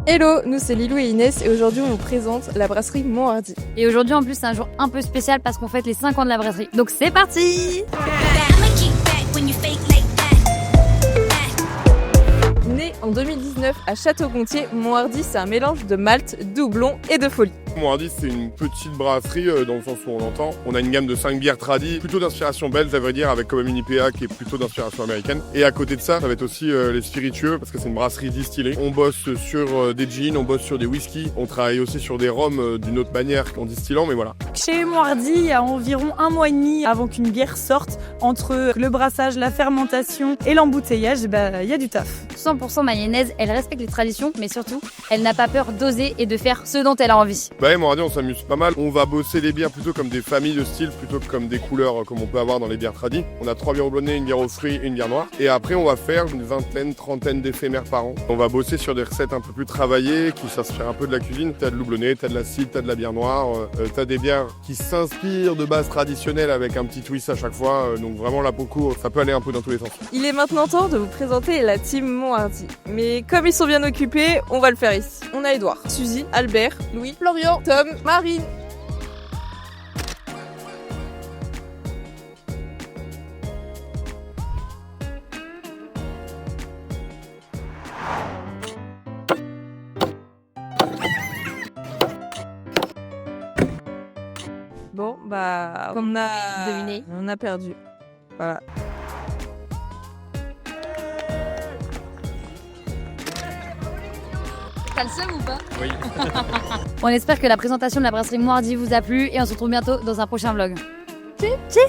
Hello, nous c'est Lilou et Inès et aujourd'hui on vous présente la brasserie Monthardy. Et aujourd'hui en plus c'est un jour un peu spécial parce qu'on fête les 5 ans de la brasserie. Donc c'est parti! Né en 2019 à Château-Gontier, Monthardy c'est un mélange de malt, de houblon et de folie. Monthardy, c'est une petite brasserie dans le sens où on l'entend. On a une gamme de 5 bières tradies, plutôt d'inspiration belge à vrai dire, avec quand même une IPA qui est plutôt d'inspiration américaine. Et à côté de ça, ça va être aussi les spiritueux, parce que c'est une brasserie distillée. On bosse sur des gins, on bosse sur des whiskies, on travaille aussi sur des rhums d'une autre manière qu'en distillant, mais voilà. Chez Monthardy, il y a environ 1 mois et demi avant qu'une bière sorte, entre le brassage, la fermentation et l'embouteillage, il y a du taf. 100% mayonnaise, elle respecte les traditions, mais surtout, elle n'a pas peur d'oser et de faire ce dont elle a envie. Ouais, Monthardy, on s'amuse pas mal. On va bosser les bières plutôt comme des familles de styles, plutôt que comme des couleurs comme on peut avoir dans les bières tradies. On a 3 bières houblonnées, une bière aux fruits et une bière noire. Et après, on va faire une vingtaine, trentaine d'éphémères par an. On va bosser sur des recettes un peu plus travaillées, qui s'inspirent un peu de la cuisine. T'as de l'houblonné, t'as de l'acide, t'as de la bière noire. T'as des bières qui s'inspirent de bases traditionnelles avec un petit twist à chaque fois. Donc vraiment là, pour le coup, ça peut aller un peu dans tous les sens. Il est maintenant temps de vous présenter la team Monthardy. Mais comme ils sont bien occupés, on va le faire ici. On a Edouard, Suzy, Albert, Louis, Florian, Tom, Marine. Bon, on a deviné. On a perdu. Voilà. T'as le seum ou pas? Oui. On espère que la présentation de la brasserie Monthardy vous a plu et on se retrouve bientôt dans un prochain vlog. Tchit.